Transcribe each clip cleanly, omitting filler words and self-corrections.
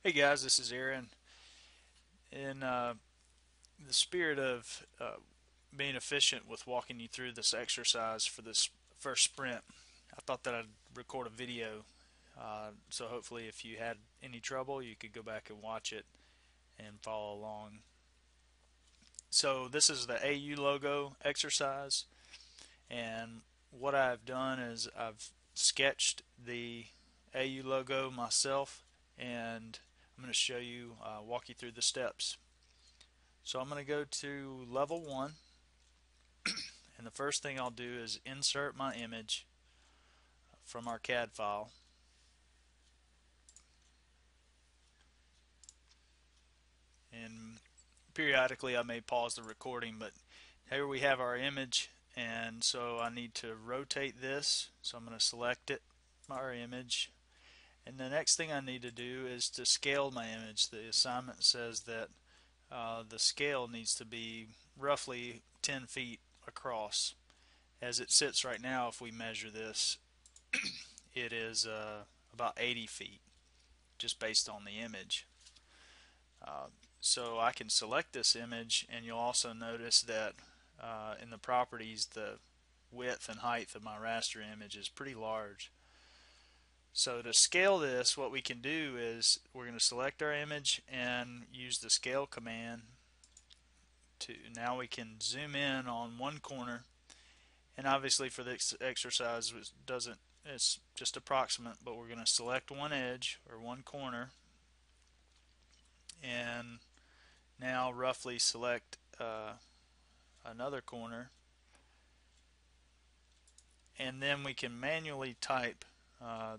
Hey guys, this is Aaron. In the spirit of being efficient with walking you through this exercise for this first sprint, I thought that I'd record a video. So hopefully, if you had any trouble, you could go back and watch it and follow along. So this is the AU logo exercise, and what I've done is I've sketched the AU logo myself, and I'm going to show you, walk you through the steps. So I'm going to go to level 1, and the first thing I'll do is insert my image from our CAD file. And periodically I may pause the recording, but here we have our image, and so I need to rotate this. So I'm going to select it, our image, and the next thing I need to do is to scale my image. The assignment says that the scale needs to be roughly 10 feet across. As it sits right now, if we measure this, it is about 80 feet just based on the image. Uh, so I can select this image, and you'll also notice that in the properties the width and height of my raster image is pretty large. So to scale this, what we can do is we're going to select our image and use the scale command. Now we can zoom in on one corner, and obviously for this exercise it's just approximate, but we're going to select one edge or one corner, and now roughly select another corner, and then we can manually type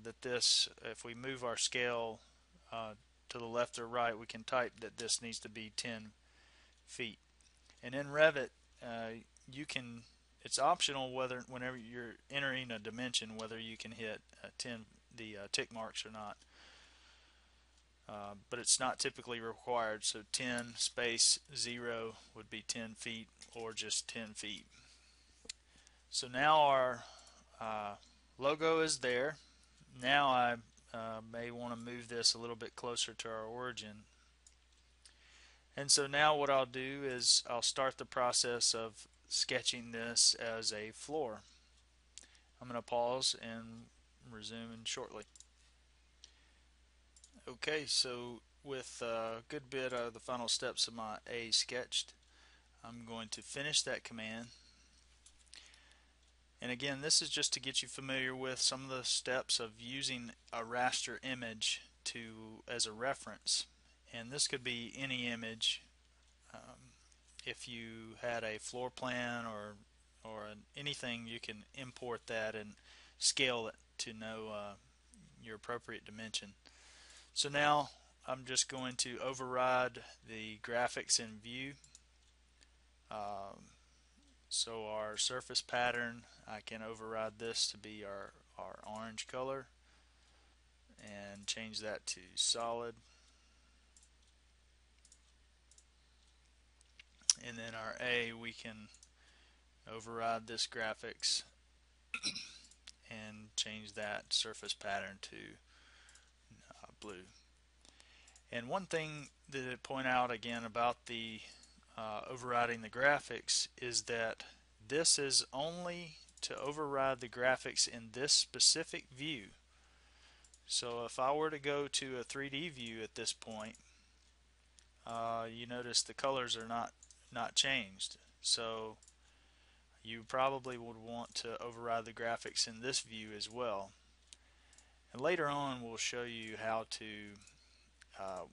that this, if we move our scale uh, to the left or right, we can type that this needs to be 10 feet. And in Revit, you can, it's optional whether whenever you're entering a dimension whether you can hit 10 the tick marks or not. But it's not typically required, so 10 space 0 would be 10 feet or just 10 feet. So now our uh, logo is there. Now I may want to move this a little bit closer to our origin. And so now what I'll do is I'll start the process of sketching this as a floor. I'm going to pause and resume shortly. Okay, so with a good bit of the final steps of my A sketched, I'm going to finish that command. And again, this is just to get you familiar with some of the steps of using a raster image as a reference. And this could be any image. If you had a floor plan or anything, you can import that and scale it to know your appropriate dimension. So now I'm just going to override the graphics in view. So our surface pattern, I can override this to be our orange color and change that to solid. And then our A, we can override this graphics and change that surface pattern to blue. And one thing that I point out again about the overriding the graphics is that this is only to override the graphics in this specific view. So if I were to go to a 3D view at this point, you notice the colors are not changed. So you probably would want to override the graphics in this view as well. And later on we'll show you how to uh,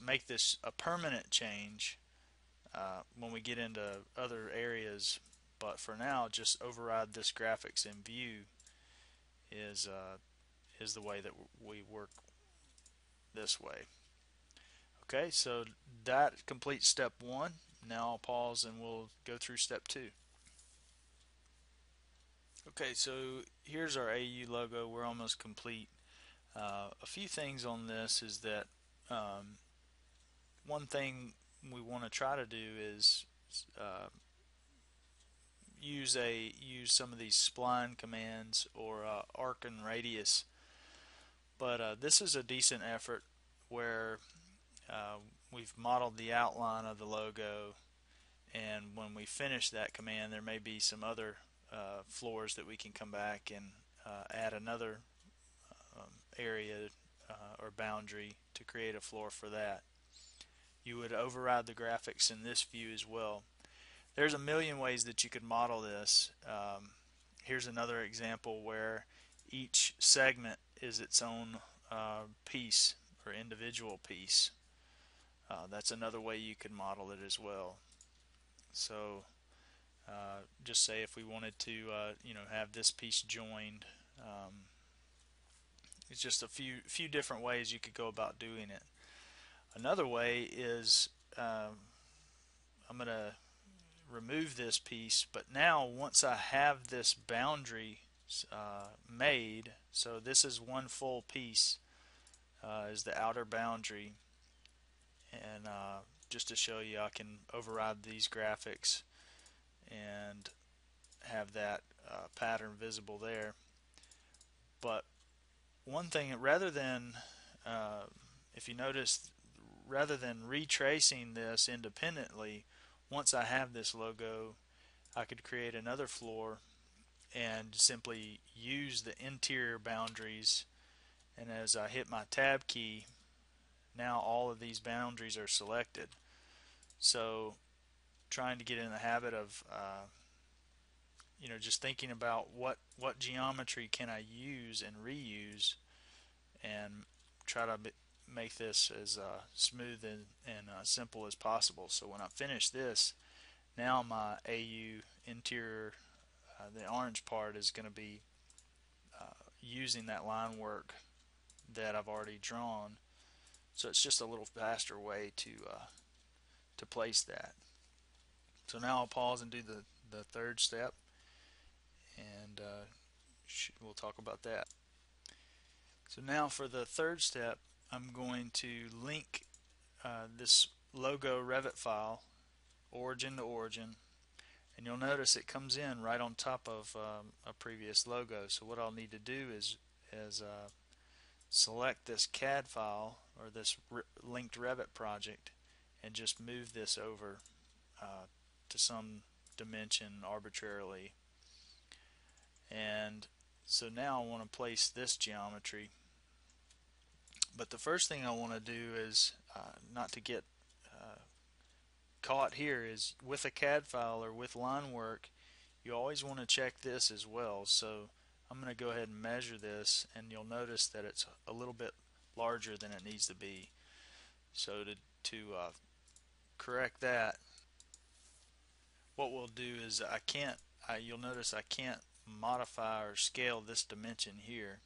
make this a permanent change when we get into other areas. But for now, just override this graphics in view is the way that we work this way. Okay, so that completes step 1. Now I'll pause and we'll go through step 2. Okay, so here's our AU logo. We're almost complete. A few things on this is that one thing we want to try to do is uh, use some of these spline commands or arc and radius, but this is a decent effort where we've modeled the outline of the logo, and when we finish that command there may be some other floors that we can come back and add another area or boundary to create a floor for that. You would override the graphics in this view as well. There's a million ways that you could model this. Here's another example where each segment is its own piece or individual piece. That's another way you could model it as well. So just say if we wanted to have this piece joined, it's just a few different ways you could go about doing it. Another way is I'm going to remove this piece, but now once I have this boundary made, so this is one full piece, is the outer boundary, and just to show you I can override these graphics and have that pattern visible there. But one thing, rather than if you notice, rather than retracing this independently, once I have this logo, I could create another floor and simply use the interior boundaries, and as I hit my tab key, now all of these boundaries are selected. So trying to get in the habit of just thinking about what geometry can I use and reuse, and try to make this as smooth and simple as possible. So when I finish this, now my AU interior, the orange part, is going to be using that line work that I've already drawn. So it's just a little faster way to place that. So now I'll pause and do the third step, and we'll talk about that. So now for the third step, I'm going to link this logo Revit file, origin to origin, and you'll notice it comes in right on top of a previous logo. So what I'll need to do is select this CAD file or this linked Revit project and just move this over to some dimension arbitrarily. And so now I want to place this geometry, but the first thing I want to do is not to get caught here, is with a CAD file or with line work, you always want to check this as well. So I'm going to go ahead and measure this, and you'll notice that it's a little bit larger than it needs to be. So to correct that, what we'll do is you'll notice I can't modify or scale this dimension here.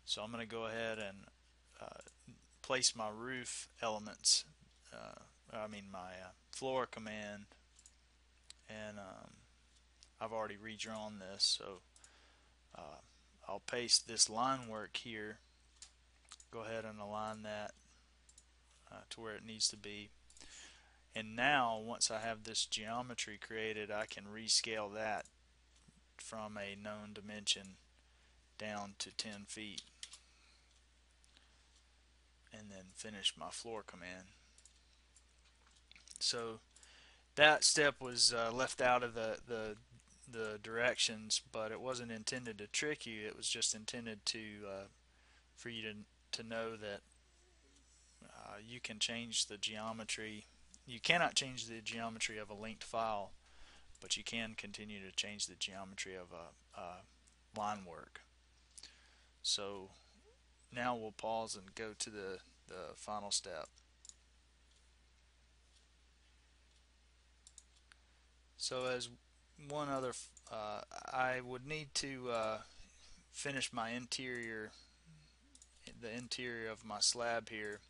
So I'm going to go ahead and place my roof elements, my floor command, and I've already redrawn this, so I'll paste this line work here, go ahead and align that to where it needs to be. And now once I have this geometry created, I can rescale that from a known dimension down to 10 feet and then finish my floor command. So that step was left out of the directions, but it wasn't intended to trick you. It was just intended to for you to know that you can change the geometry. You cannot change the geometry of a linked file, but you can continue to change the geometry of a line work. So now we'll pause and go to the final step. So as one other, I would need to finish my interior, the interior of my slab here,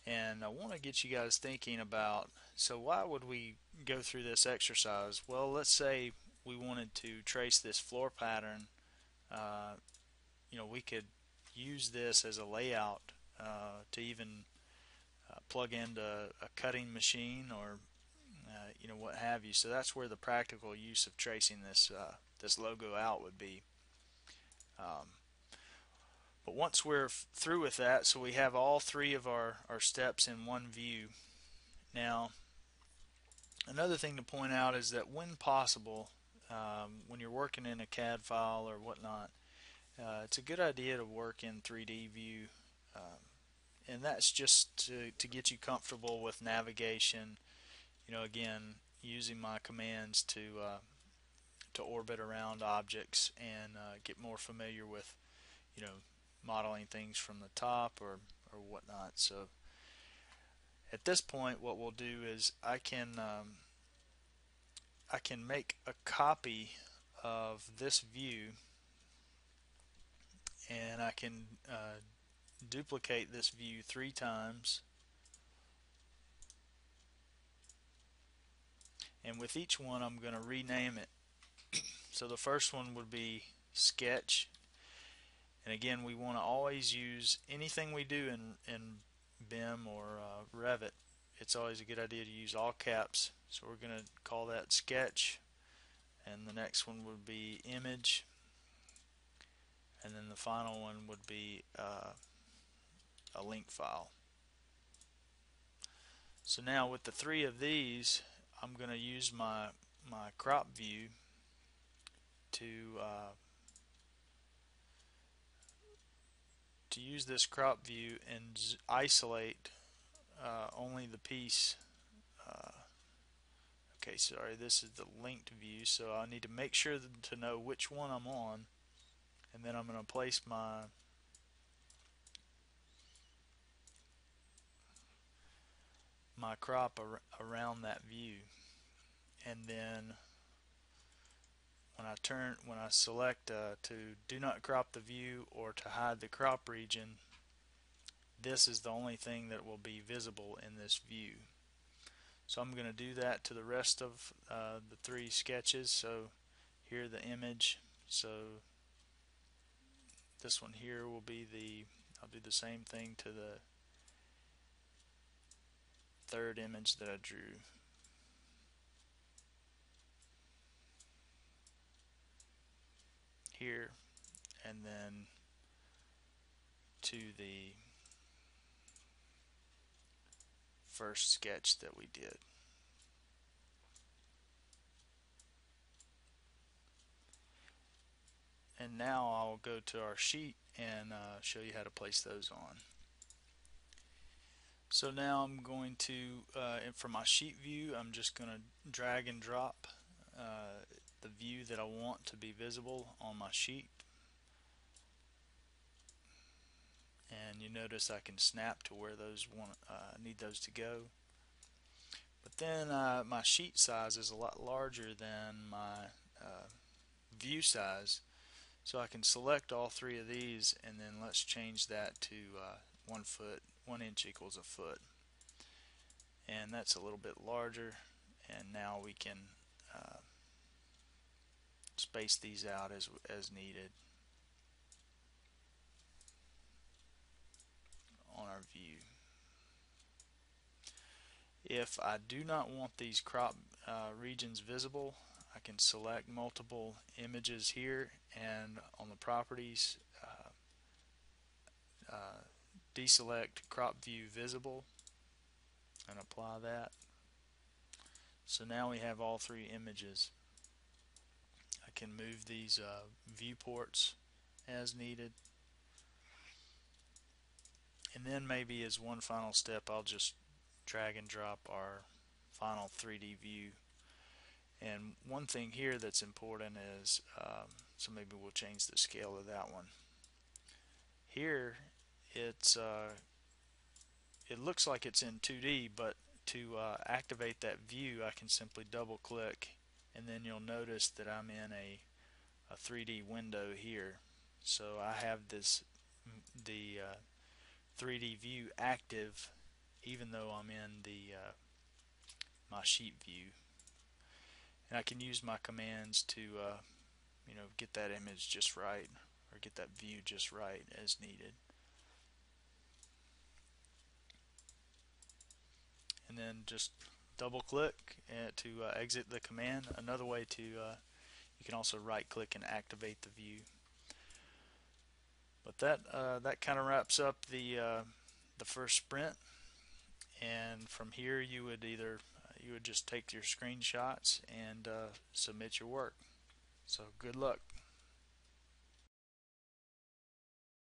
and I want to get you guys thinking about, so why would we go through this exercise? Well, let's say we wanted to trace this floor pattern. We could use this as a layout to even plug into a cutting machine or what have you. So that's where the practical use of tracing this logo out would be. But once we're through with that, so we have all three of our steps in one view. Now, another thing to point out is that when possible, when you're working in a CAD file or whatnot, it's a good idea to work in 3D view, and that's just to get you comfortable with navigation. Again, using my commands to orbit around objects and get more familiar with, you know, modeling things from the top or whatnot. So at this point, what we'll do is I can make a copy of this view, and I can duplicate this view 3 times, and with each one I'm going to rename it. So the first one would be sketch, and again, we want to always use anything we do in BIM or Revit. It's always a good idea to use all caps, so we're going to call that sketch, and the next one would be image, and then the final one would be a link file. So now with the three of these, I'm going to use my crop view to use this crop view and isolate only the piece. Okay, sorry, this is the linked view, so I need to make sure to know which one I'm on, and then I'm going to place my crop around that view, and then when I select to do not crop the view or to hide the crop region, this is the only thing that will be visible in this view. So I'm going to do that to the rest of the 3 sketches. So here the image, so this one here will be I'll do the same thing to the 3rd image that I drew. Here, and then to the first sketch that we did. And now I'll go to our sheet and show you how to place those on. So now I'm going to, for my sheet view, I'm just going to drag and drop the view that I want to be visible on my sheet. And you notice I can snap to where those need those to go. But then my sheet size is a lot larger than my view size, so I can select all 3 of these, and then let's change that to 1 foot. 1 inch equals a foot, and that's a little bit larger. And now we can space these out as needed on our view. If I do not want these crop regions visible, I can select multiple images here, and on the properties, deselect crop view visible and apply that. So now we have all 3 images. I can move these viewports as needed, and then maybe as one final step I'll just drag and drop our final 3D view. And one thing here that's important is, so maybe we'll change the scale of that one. Here it looks like it's in 2D, but to activate that view I can simply double click, and then you'll notice that I'm in a 3D window here. So I have the 3D view active even though I'm in my sheet view, and I can use my commands to get that image just right, or get that view just right as needed. And then just double click to exit the command. Another way to you can also right click and activate the view. But that kind of wraps up the first sprint. And from here, you would just take your screenshots and submit your work. So good luck.